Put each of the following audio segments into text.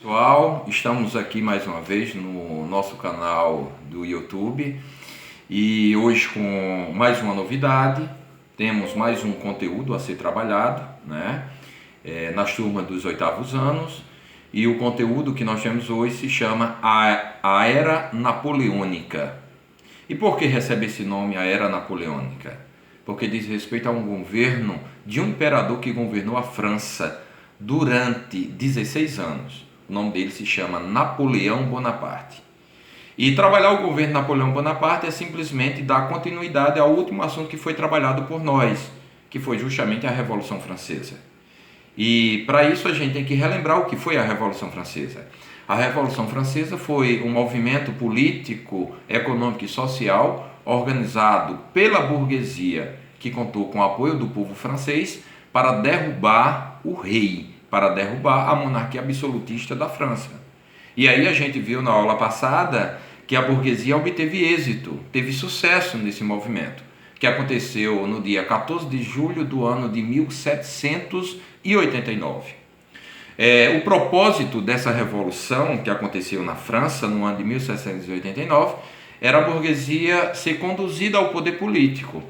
Pessoal, estamos aqui mais uma vez no nosso canal do YouTube e hoje com mais uma novidade. Temos mais um conteúdo a ser trabalhado, né? Nas turmas dos 8º anos, e o conteúdo que nós temos hoje se chama a Era Napoleônica. E por que recebe esse nome, a Era Napoleônica? Porque diz respeito a um governo de um imperador que governou a França durante 16 anos. O nome dele se chama Napoleão Bonaparte. E trabalhar o governo Napoleão Bonaparte é simplesmente dar continuidade ao último assunto que foi trabalhado por nós, que foi justamente a Revolução Francesa. E para isso a gente tem que relembrar o que foi a Revolução Francesa. A Revolução Francesa foi um movimento político, econômico e social organizado pela burguesia, que contou com o apoio do povo francês para derrubar o rei, para derrubar a monarquia absolutista da França. E aí a gente viu na aula passada que a burguesia obteve êxito, teve sucesso nesse movimento, que aconteceu no dia 14 de julho do ano de 1789. O propósito dessa revolução que aconteceu na França no ano de 1789 era a burguesia ser conduzida ao poder político.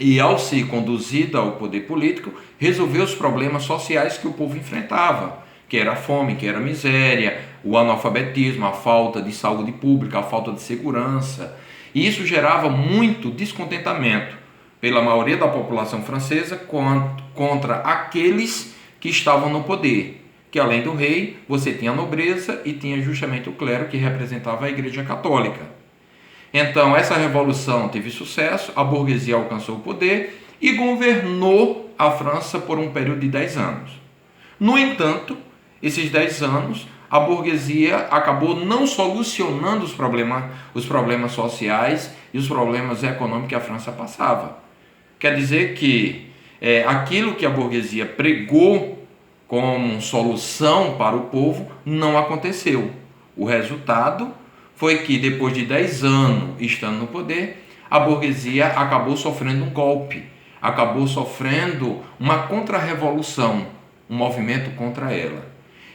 E ao ser conduzida ao poder político, resolver os problemas sociais que o povo enfrentava, que era a fome, que era a miséria, o analfabetismo, a falta de saúde pública, a falta de segurança. E isso gerava muito descontentamento pela maioria da população francesa contra aqueles que estavam no poder. Que além do rei, você tinha a nobreza e tinha justamente o clero, que representava a Igreja Católica. Então, essa revolução teve sucesso, a burguesia alcançou o poder e governou a França por um período de 10 anos. No entanto, esses 10 anos, a burguesia acabou não solucionando os problemas sociais e os problemas econômicos que a França passava. Quer dizer que aquilo que a burguesia pregou como solução para o povo não aconteceu. O resultado foi que depois de 10 anos estando no poder, a burguesia acabou sofrendo um golpe, acabou sofrendo uma contra-revolução, um movimento contra ela.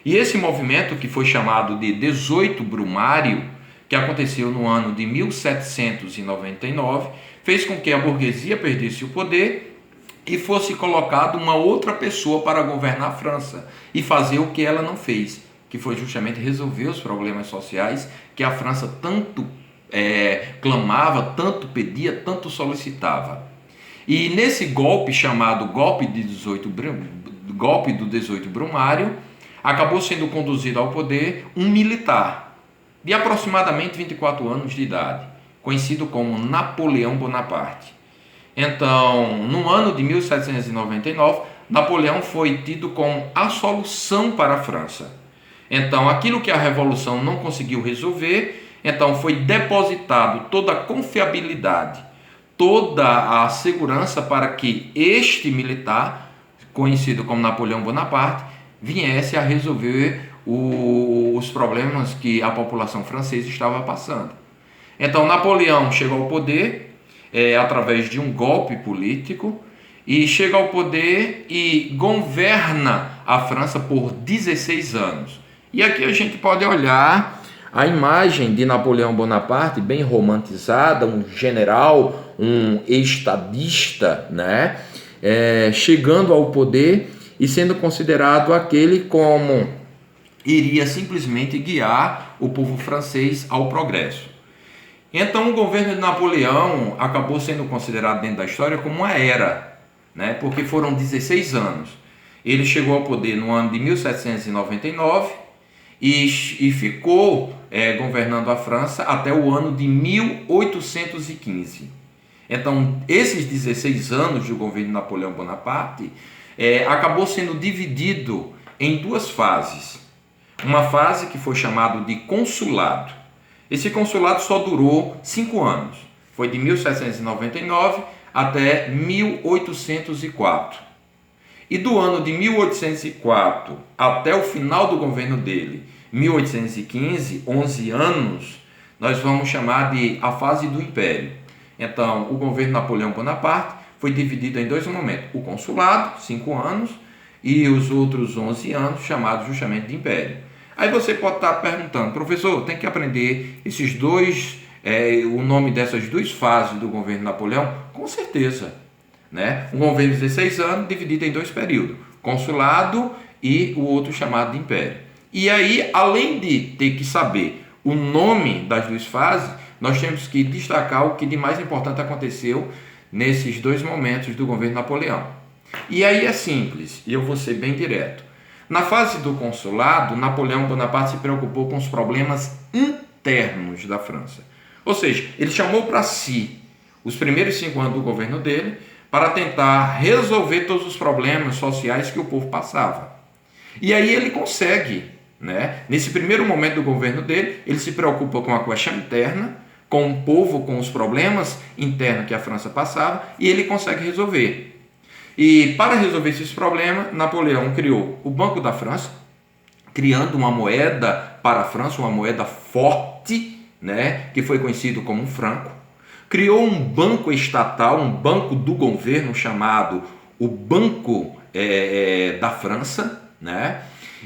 E esse movimento, que foi chamado de 18 Brumário, que aconteceu no ano de 1799, fez com que a burguesia perdesse o poder e fosse colocada uma outra pessoa para governar a França e fazer o que ela não fez, que foi justamente resolver os problemas sociais que a França tanto clamava, tanto pedia, tanto solicitava. E nesse golpe chamado golpe do 18 Brumário, acabou sendo conduzido ao poder um militar de aproximadamente 24 anos de idade, conhecido como Napoleão Bonaparte. Então, no ano de 1799, Napoleão foi tido como a solução para a França. Então, aquilo que a Revolução não conseguiu resolver, então foi depositado toda a confiabilidade, toda a segurança para que este militar, conhecido como Napoleão Bonaparte, viesse a resolver os problemas que a população francesa estava passando. Então, Napoleão chegou ao poder através de um golpe político, e chega ao poder e governa a França por 16 anos. E aqui a gente pode olhar a imagem de Napoleão Bonaparte, bem romantizada, um general, um estadista, né? Chegando ao poder e sendo considerado aquele como iria simplesmente guiar o povo francês ao progresso. Então, o governo de Napoleão acabou sendo considerado dentro da história como uma era, né? Porque foram 16 anos. Ele chegou ao poder no ano de 1799 e ficou governando a França até o ano de 1815. Então, esses 16 anos do governo de Napoleão Bonaparte acabou sendo dividido em duas fases. Uma fase que foi chamada de consulado. Esse consulado só durou 5 anos. Foi de 1799 até 1804. E do ano de 1804 até o final do governo dele, 1815, 11 anos, nós vamos chamar de a fase do Império. Então, o governo Napoleão Bonaparte foi dividido em dois momentos. O consulado, 5 anos, e os outros 11 anos, chamados justamente de Império. Aí você pode estar perguntando, professor, tem que aprender esses dois, o nome dessas duas fases do governo Napoleão? Com certeza. Né? Um governo de 16 anos dividido em dois períodos, consulado e o outro chamado de império. E aí, além de ter que saber o nome das duas fases, nós temos que destacar o que de mais importante aconteceu nesses dois momentos do governo Napoleão. E aí é simples, e eu vou ser bem direto. Na fase do consulado, Napoleão Bonaparte se preocupou com os problemas internos da França. Ou seja, ele chamou para si os primeiros 5 anos do governo dele para tentar resolver todos os problemas sociais que o povo passava. E aí ele consegue, né? Nesse primeiro momento do governo dele, ele se preocupa com a questão interna, com o povo, com os problemas internos que a França passava, e ele consegue resolver. E para resolver esses problemas, Napoleão criou o Banco da França, criando uma moeda para a França, uma moeda forte, né? Que foi conhecido como um franco. Criou um banco estatal, um banco do governo chamado o Banco da França, né?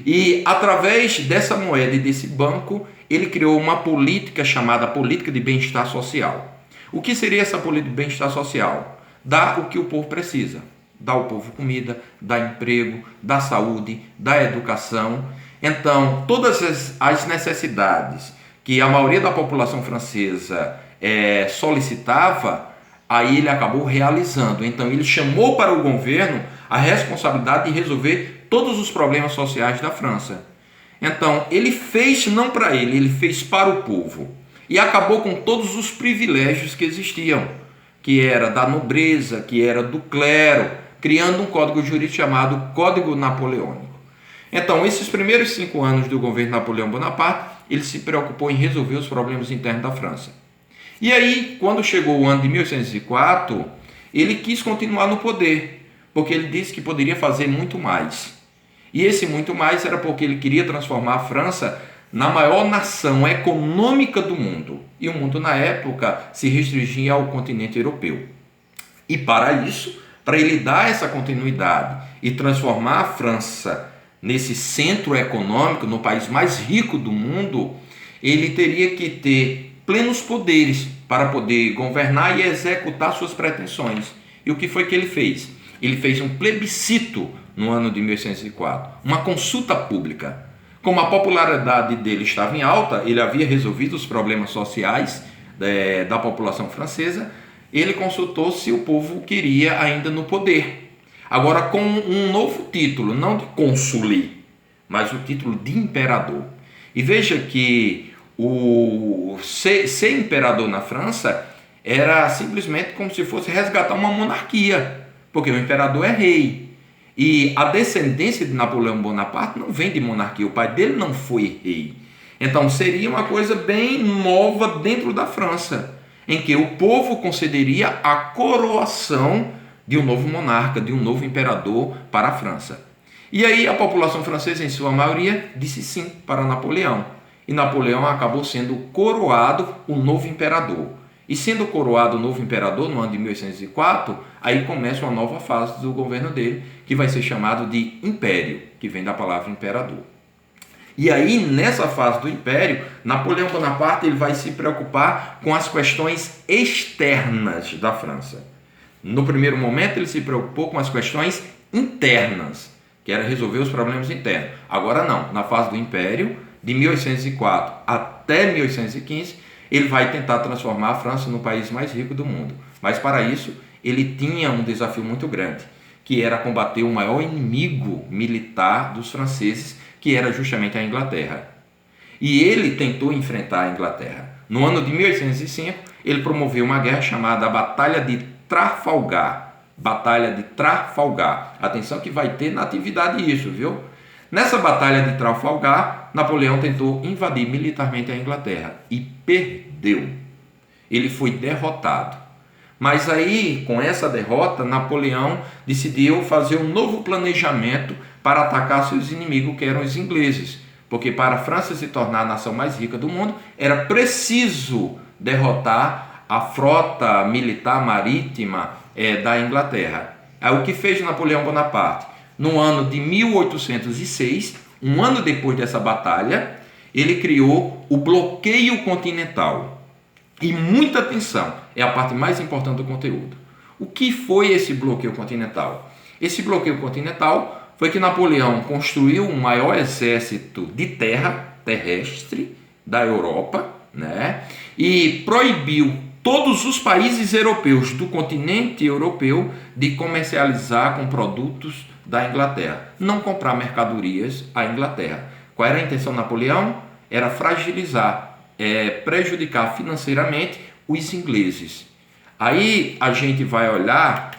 E através dessa moeda e desse banco, ele criou uma política chamada política de bem-estar social. O que seria essa política de bem-estar social? Dar o que o povo precisa. Dar ao povo comida, dar emprego, dar saúde, dar educação. Então, todas as necessidades que a maioria da população francesa solicitava, aí ele acabou realizando. Então ele chamou para o governo a responsabilidade de resolver todos os problemas sociais da França. Então ele fez não para ele fez para o povo. E acabou com todos os privilégios que existiam, que era da nobreza, que era do clero, criando um código jurídico chamado Código Napoleônico. Então, esses primeiros 5 anos do governo Napoleão Bonaparte, ele se preocupou em resolver os problemas internos da França. E aí, quando chegou o ano de 1804, ele quis continuar no poder, porque ele disse que poderia fazer muito mais. E esse muito mais era porque ele queria transformar a França na maior nação econômica do mundo. E o mundo, na época, se restringia ao continente europeu. E para isso, para ele dar essa continuidade e transformar a França nesse centro econômico, no país mais rico do mundo, ele teria que ter plenos poderes para poder governar e executar suas pretensões. E o que foi que ele fez? Ele fez um plebiscito no ano de 1804, uma consulta pública. Como a popularidade dele estava em alta, ele havia resolvido os problemas sociais da população francesa, ele consultou se o povo queria ainda no poder. Agora com um novo título, não de consule, mas o título de imperador. E veja que ser imperador na França era simplesmente como se fosse resgatar uma monarquia, porque o imperador é rei. E a descendência de Napoleão Bonaparte não vem de monarquia, o pai dele não foi rei. Então seria uma coisa bem nova dentro da França, em que o povo concederia a coroação de um novo monarca, de um novo imperador para a França. E aí a população francesa, em sua maioria, disse sim para Napoleão. E Napoleão acabou sendo coroado o novo imperador. E sendo coroado o novo imperador no ano de 1804, aí começa uma nova fase do governo dele, que vai ser chamado de império, que vem da palavra imperador. E aí, nessa fase do império, Napoleão Bonaparte ele vai se preocupar com as questões externas da França. No primeiro momento, ele se preocupou com as questões internas, que era resolver os problemas internos. Agora não, na fase do império, de 1804 até 1815, ele vai tentar transformar a França no país mais rico do mundo. Mas para isso, ele tinha um desafio muito grande, que era combater o maior inimigo militar dos franceses, que era justamente a Inglaterra. E ele tentou enfrentar a Inglaterra. No ano de 1805, ele promoveu uma guerra chamada a Batalha de Trafalgar. Batalha de Trafalgar. Atenção que vai ter na atividade isso, viu? Nessa Batalha de Trafalgar, Napoleão tentou invadir militarmente a Inglaterra e perdeu. Ele foi derrotado. Mas aí, com essa derrota, Napoleão decidiu fazer um novo planejamento para atacar seus inimigos, que eram os ingleses. Porque para a França se tornar a nação mais rica do mundo, era preciso derrotar a frota militar marítima da Inglaterra. Aí o que fez Napoleão Bonaparte? No ano de 1806, Um ano depois dessa batalha, ele criou o bloqueio continental. E muita atenção, é a parte mais importante do conteúdo. O que foi esse bloqueio continental? Esse bloqueio continental foi que Napoleão construiu o maior exército de terra terrestre da Europa, né? E proibiu todos os países europeus do continente europeu de comercializar com produtos da Inglaterra, não comprar mercadorias à Inglaterra. Qual era a intenção de Napoleão? Era fragilizar, prejudicar financeiramente os ingleses. Aí a gente vai olhar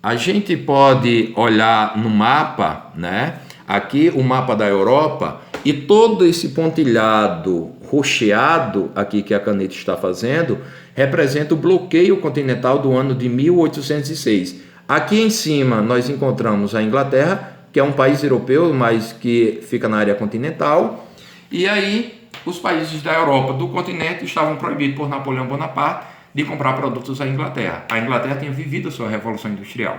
a gente pode olhar no mapa, né? Aqui o mapa da Europa, e todo esse pontilhado rocheado aqui que a caneta está fazendo representa o bloqueio continental do ano de 1806. Aqui em cima nós encontramos a Inglaterra, que é um país europeu, mas que fica na área continental, e aí os países da Europa do continente estavam proibidos por Napoleão Bonaparte de comprar produtos à Inglaterra. A Inglaterra tinha vivido a sua Revolução Industrial.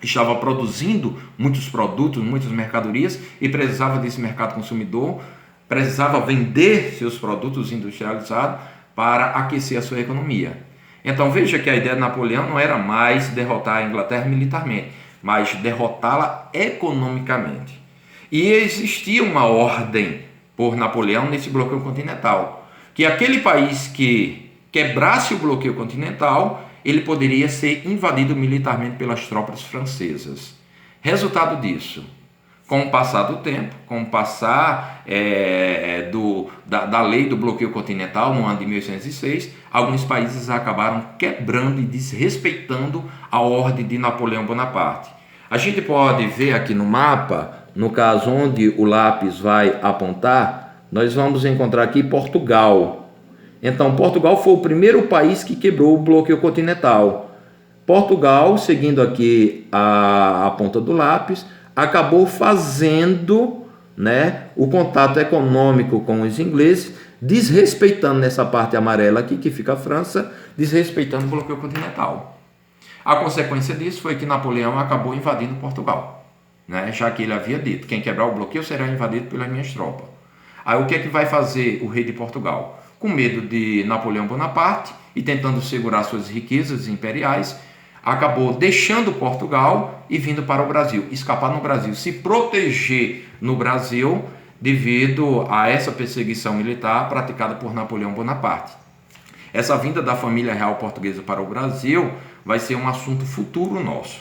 Estava produzindo muitos produtos, muitas mercadorias e precisava desse mercado consumidor, precisava vender seus produtos industrializados para aquecer a sua economia. Então veja que a ideia de Napoleão não era mais derrotar a Inglaterra militarmente, mas derrotá-la economicamente. E existia uma ordem por Napoleão nesse bloqueio continental, que aquele país que quebrasse o bloqueio continental, ele poderia ser invadido militarmente pelas tropas francesas. Resultado disso, com o passar do tempo, com o passar da lei do bloqueio continental no ano de 1806, alguns países acabaram quebrando e desrespeitando a ordem de Napoleão Bonaparte. A gente pode ver aqui no mapa, no caso onde o lápis vai apontar, nós vamos encontrar aqui Portugal. Então, Portugal foi o primeiro país que quebrou o bloqueio continental. Portugal, seguindo aqui a ponta do lápis, acabou fazendo, né, o contato econômico com os ingleses, desrespeitando nessa parte amarela aqui, que fica a França, desrespeitando o bloqueio continental. A consequência disso foi que Napoleão acabou invadindo Portugal, né, já que ele havia dito, quem quebrar o bloqueio será invadido pelas minhas tropas. Aí o que é que vai fazer o rei de Portugal? Com medo de Napoleão Bonaparte e tentando segurar suas riquezas imperiais, acabou deixando Portugal e vindo para o Brasil, escapar no Brasil, se proteger no Brasil devido a essa perseguição militar praticada por Napoleão Bonaparte. Essa vinda da família real portuguesa para o Brasil vai ser um assunto futuro nosso.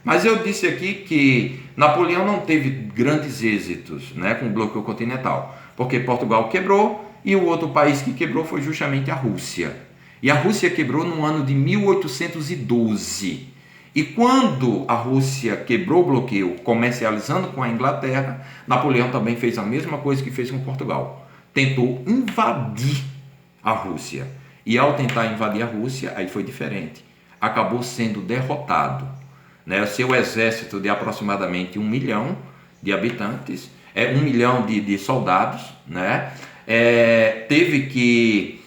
Mas eu disse aqui que Napoleão não teve grandes êxitos, né, com o bloqueio continental, porque Portugal quebrou, e o outro país que quebrou foi justamente a Rússia. E a Rússia quebrou no ano de 1812. E quando a Rússia quebrou o bloqueio comercializando com a Inglaterra, Napoleão também fez a mesma coisa que fez com Portugal. Tentou invadir a Rússia. E ao tentar invadir a Rússia, aí foi diferente. Acabou sendo derrotado. Né? O seu exército de aproximadamente 1 milhão de habitantes, 1 milhão de soldados, né? Teve que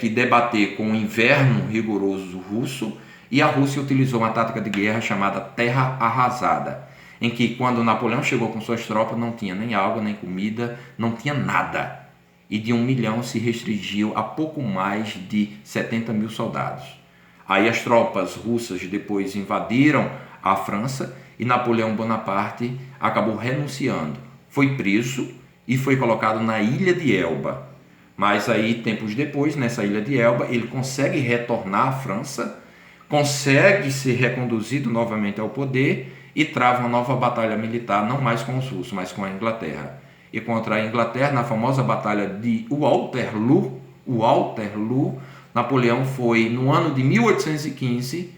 debater com o inverno rigoroso russo, e a Rússia utilizou uma tática de guerra chamada terra arrasada, em que quando Napoleão chegou com suas tropas não tinha nem água, nem comida, não tinha nada, e de 1 milhão se restringiu a pouco mais de 70 mil soldados. Aí as tropas russas depois invadiram a França e Napoleão Bonaparte acabou renunciando, foi preso e foi colocado na ilha de Elba. Mas aí, tempos depois, nessa ilha de Elba, ele consegue retornar à França, consegue ser reconduzido novamente ao poder e trava uma nova batalha militar, não mais com os russos, mas com a Inglaterra. E contra a Inglaterra, na famosa batalha de Waterloo, Napoleão foi, no ano de 1815,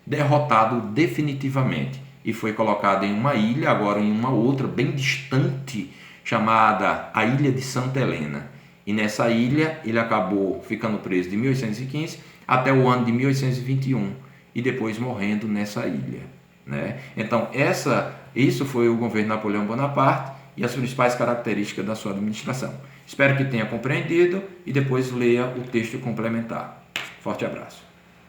derrotado definitivamente e foi colocado em uma ilha, agora em uma outra, bem distante, chamada a Ilha de Santa Helena. E nessa ilha ele acabou ficando preso de 1815 até o ano de 1821 e depois morrendo nessa ilha, né? Então isso foi o governo Napoleão Bonaparte e as principais características da sua administração. Espero que tenha compreendido e depois leia o texto complementar. Forte abraço.